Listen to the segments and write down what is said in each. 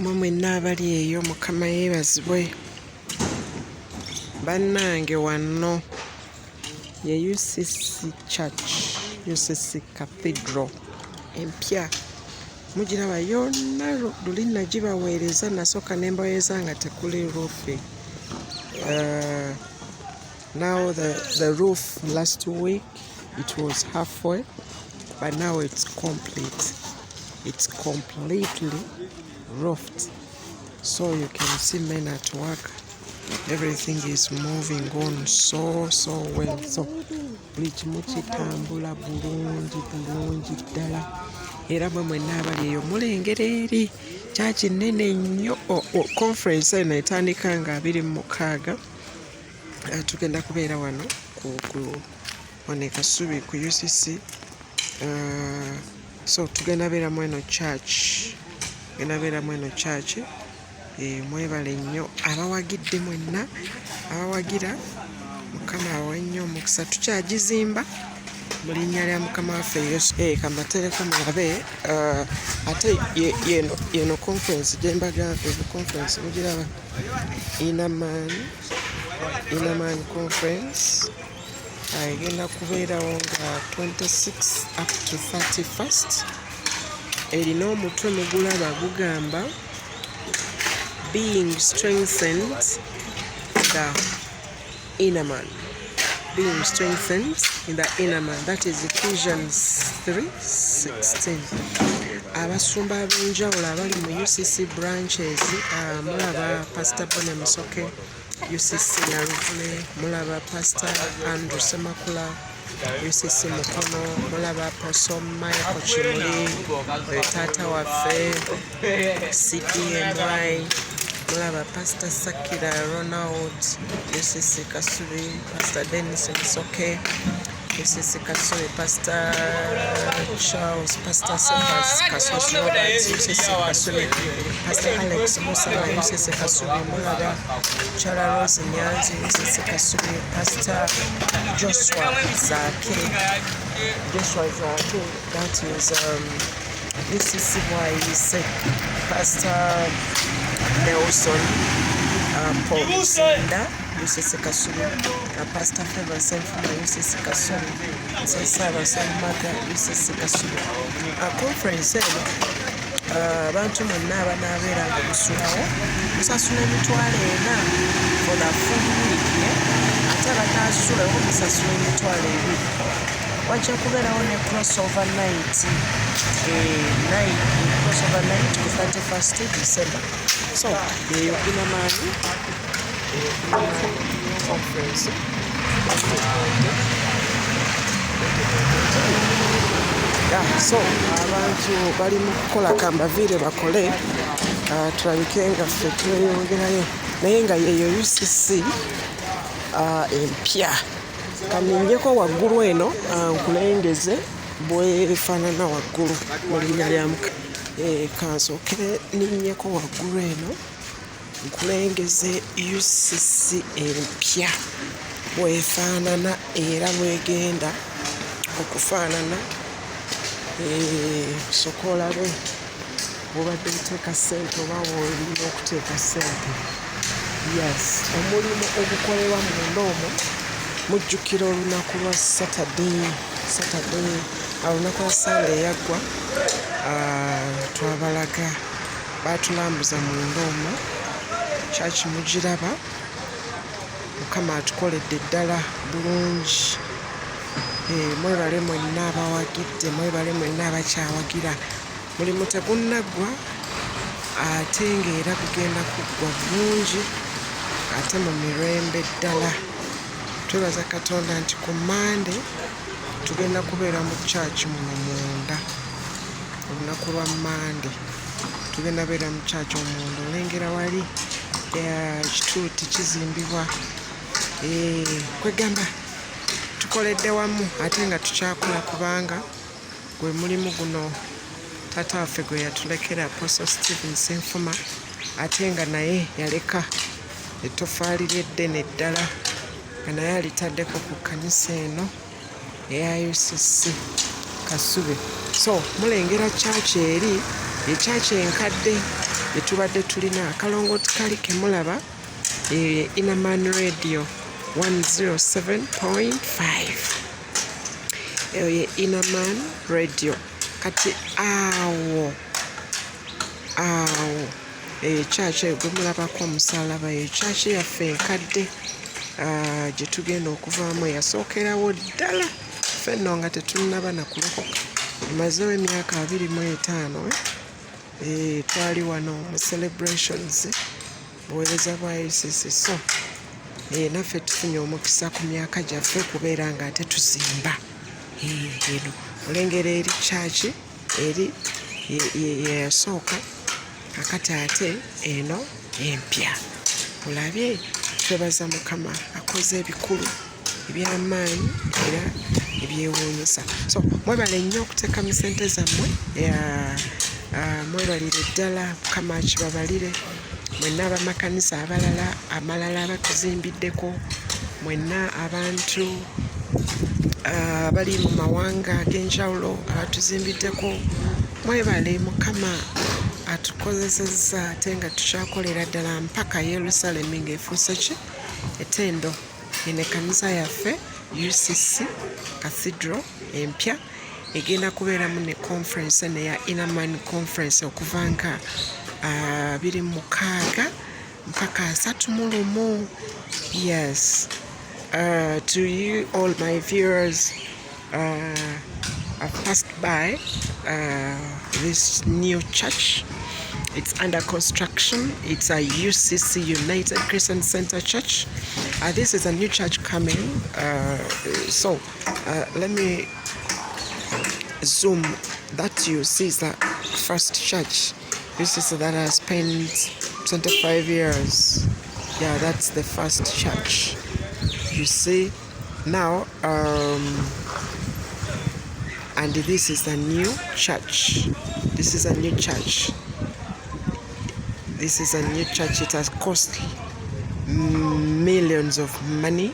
mwenna abali eyo Mukama yeebazibwe. Bannange wano ye UCC Church, UCC Cathedral empya. Mugiraba yonna luli nagibaweereza, nasooka ne mbaweereza nga tekuli roof. Now the roof last week it was halfway, but now it's complete. It's completely roofed, so you can see men at work. Everything is moving on so well. So buli kimu kitambula bulungi ddala. Era mwenna abali eyo mulengera eri church nnene nnyo. Conference eno etandika nga 26. Tugenda kubeera wano wane Kasubi ku UCC. So tugenda beeramu eno church. Mwebale nnyo abawagidde mwenna, abawagira Mukama awa nnyo omukisa. Tukyagizimba mu linnya lya Mukama waffe Yesu. Kambatereko mulabe. Ate yeno conference gye mbagamba, conference mugiraba inamaanyi conference. Egenda kubeerawo nga 26 up to 31st. Erina omutwe mugulaba gugamba being strengthened the inner man. Being strengthened in the inner man. That is Ephesians 3:16. Abasumba ab'enjawulo abali mu UCC branches, mulaba Pastor Bone Musoke, UCC Naruvule, mulaba Pastor Andrew Semakula, UCC Mukono, mulaba Apostle Michael Chimuli, Taata waffe CDMY, mulaba Pastor Sakira Ronald, UCC Kasubi, Pastor Dennis Musoke, UCC Kasubi, Pastor Charles, Pastor Cephas Kasubi Roberts, UCC Kasubi, Pastor Alex Musala, UCC Kasubi, mulaba Chara Rose Nyanzi, UCC Kasubi, Pastor Joshua Zake, that is UCC YEC, Pastor Nelson Paul Sinda, UCC Kasubi, Pastor Favor Senfuma, UCC Kasubi, Sara Samaga, UCC Kasubi. Conference eno abantu mwenna abanaabeera nga musulawo musasula emitwalo 4 for the full week. Ate abataasulawo musasula emitwalo 2. Wajja kubeerawo ne crossover night, crossover night ku 31st December. So eyo inamaanyi conference. So abantu bali mu kukola kambaviire bakole, tulabike nga ffe tweyongerayo naye nga yeyo UCC empya. Kaninjeko waggulu eno nkulengeze bwefaanana waggulu mu linnya lya Mukama. Kansooke ninnyeko waggulu eno nkulengeze UCC empya bwefaanana era bwegenda okufaanana. Sooka olabe bw'obadde oteeka ssente oba w'olina okuteeka ssente. Yes, omulimu ogukolebwa munda omwo. Mujjukira olunaku lwa Saturday, olunaku lwa Sunday eyaggwa, twabalaga baatulambuza munda omwo. Church mugiraba, Mukama atukoledde ddala bulungi. Mwebale mwenna abawagidde, mwebale mwenna abakyawagira. Mulimu tegunnaggwa ate ng'era gugenda kuggwa bulungi ate mu mirembe ddala. Twebaza Katonda nti ku Monday tugenda kubeera mu church muno munda. Olunaku lwa Monday tugenda beera mu church omunda. Olengera wali ekituuti kizimbibwa. Kwegamba tukoledde wamu ate nga tukyakola kubanga gwe mulimu guno taata waffe gwe yatulekera Apostle Stephen Senfuma, ate nga naye yaleka ettofaali ly'eddene ddala nga naye alitaddeko ku kkanisa eno eya UCC Kasubi. So mulengera church eri ye church enkadde tubadde tulina akalongooti kali kemulaba Inaman Radio 107.5 eyo ye Inaman Radio. Kati awo church gwe mulabako omusalaba ye church yaffe enkadde gye tugenda okuvaamu yasookerawo ddala ffe nno nga tetunnaba na kulokoka. Tumazeewo emyaka 25 twali wano mu celebrations buweereza bwa UCC. So naffe tufunye omukisa ku myaka gyaffe kubeera nga ate tuzimba eno olengera eri church eri yeyasooka akati ate eno empya. Olabye twebaza Mukama akoze ebikulu ebyamaanyi era ebyewuunyisa. So mwebale nnyo okuteekamu ssente zammwe, mwebalire ddala Mukama akibabalire. Mwenna abamakanisa amalala abatuzimbideko, mwenna abantu abali mu mawanga ag'enjawulo abatuzimbideko, mwebale. Mukama atukozesezza ate nga tukyakolera ddala mpaka Yerusalemu ng'efuuse ki ettendo. Eno ekkanisa yaffe UCC CATHEDRAL empya egenda kubeeramu ne conference neya Inaman conference okuva nga 26 mpaka 31. Yes. To you all my viewers, I've passed by this new church. It's under construction. It's a UCC United Christian Center Church. This is a new church coming. So let me zoom. That you see is the first church. UCC that has spent 25 years. Yeah, that's the first church. You see now, and this is a new church. This is a new church. This is a new church. It has cost millions of money.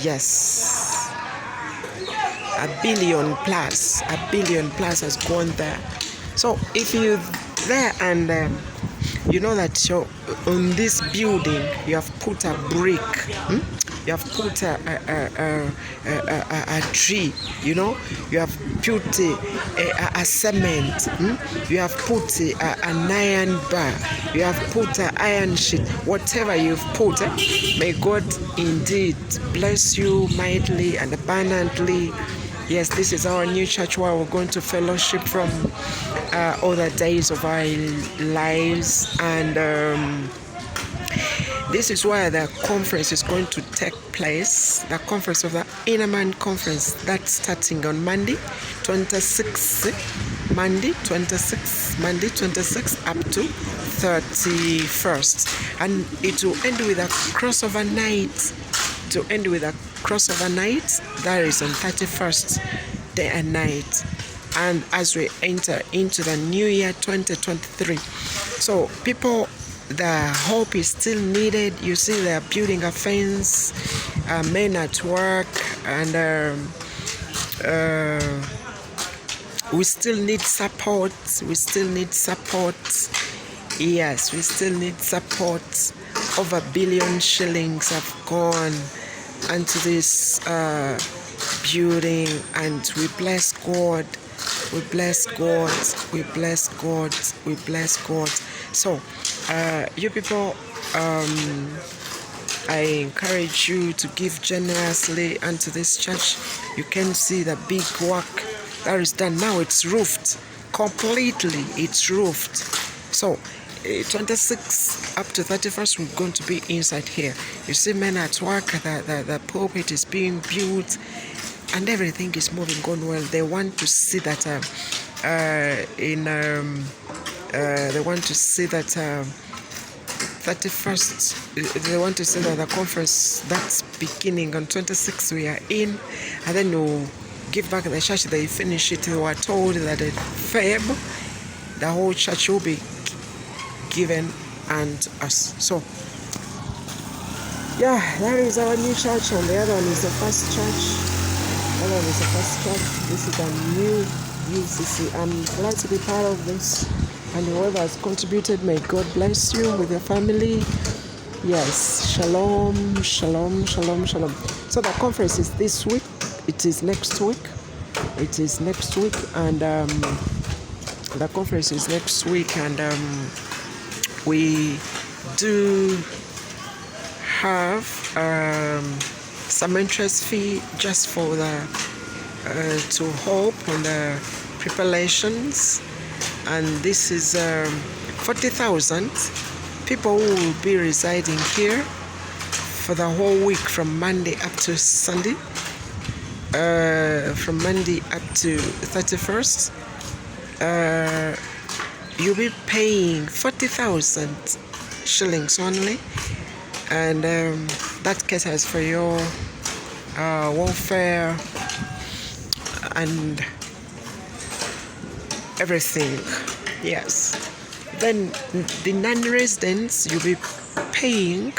Yes, $1 billion plus. $1 billion plus has gone there. So if you're there and you know that on this building you have put a brick, you have put a tree, you know, you have put a cement, you have put an iron bar, you have put an iron sheet, whatever you've put, may God indeed bless you mightily and abundantly. Yes, this is our new church where we're going to fellowship from all the days of our lives, and this is where the conference is going to take place, the conference of the Inaman conference. That's starting on Monday 26th up to 31st, and it will end with a crossover night. That is on 31st, day and night, and as we enter into the new year 2023. So people, the hope is still needed. You see, they are building a fence, men at work, and we still need support. Yes, we still need support. Over $1 billion shillings have gone into this building, and we bless God. So you people, I encourage you to give generously unto this church. You can see the big work that is done. Now it's roofed completely. So 26 up to 31st, we're going to be inside here. You see men at work, the pulpit is being built, and everything is moving on well. They want to see that they want to see that 31st, they want to see that the conference that's beginning on 26th we are in, and then we'll give back the church. They finish it. They were told that in Feb the whole church will be given and us. So yeah, that is our new church, and the other one is the first church. This is a new UCC. I'm glad to be part of this And whoever has contributed, may God bless you with your family. Yes, shalom, shalom, shalom, shalom. So the conference is this week. It is next week. It is next week, and the conference is next week, and we do have some interest fee just for the to help on the preparations, and this is 40,000 people who will be residing here for the whole week from Monday up to Sunday, from Monday up to 31st. You'll be paying 40,000 shillings only, and that caters for your welfare and everything. Yes. Then the non-residents, you'll be paying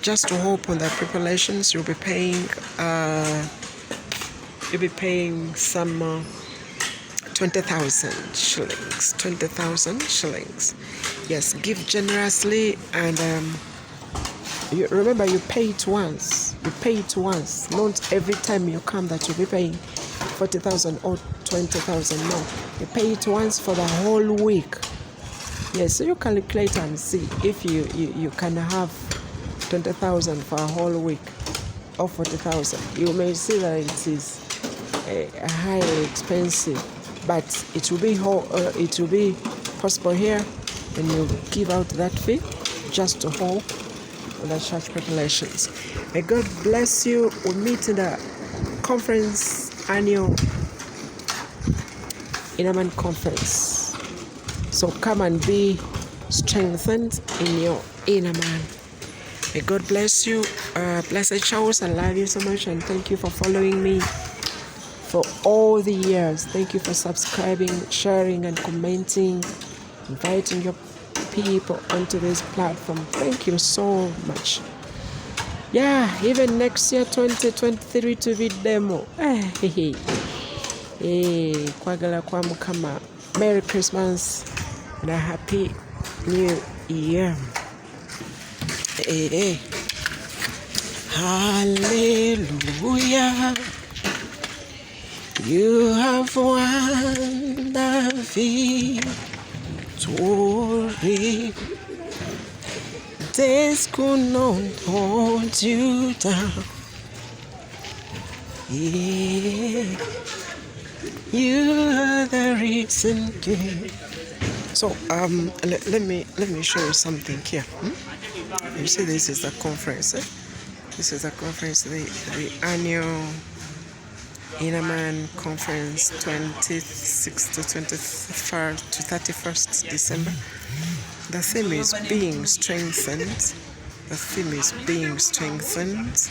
just to help on the preparations. You'll be paying some 20,000 shillings. 20,000 shillings. Yes, give generously, and you remember, you pay it once. You pay it once. Not every time you come that you'll be paying 40,000 or 20,000. No, you pay it once for the whole week. Yes, so you calculate and see if you can have 20,000 for a whole week or 40,000. You may see that it is highly expensive, but it will be possible here when you give out that fee just to hold the church preparations. May God bless you. We meet in the conference, annual Inaman conference. So come and be strengthened in your inner man. May God bless you. Blessed Charles, I love you so much, and thank you for following me for all the years. Thank you for subscribing, sharing, and commenting, inviting your people onto this platform. Thank you so much. Yeah, even next year 2023 to be demo. Kwagala kwa mukama. Merry Christmas and a happy new year. Hallelujah. You have won the victory. Death could not hold you down. Yeah. You are the reason. So let me show you something here. You see, this is the conference. This is the conference, the annual Inaman conference, 26th to 21st to 31st December. The theme is being strengthened. The theme is being strengthened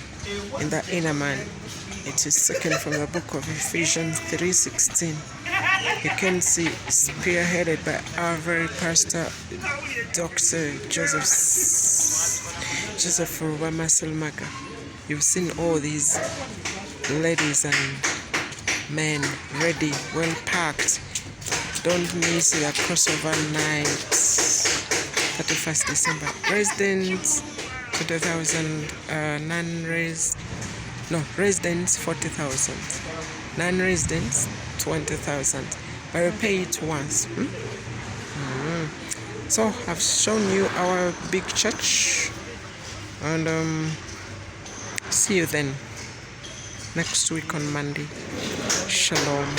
in the inner man. It is taken from the book of Ephesians 3:16. You can see spearheaded by our very pastor, Dr. Joseph Rwamaselmaga. You've seen all these ladies and men ready, well packed. Don't miss the crossover night, 31st December. Residents, 20,000, residents 40,000, non-residents 20,000. But we pay it once. So I've shown you our big church, and see you then next week on Monday. Shalom.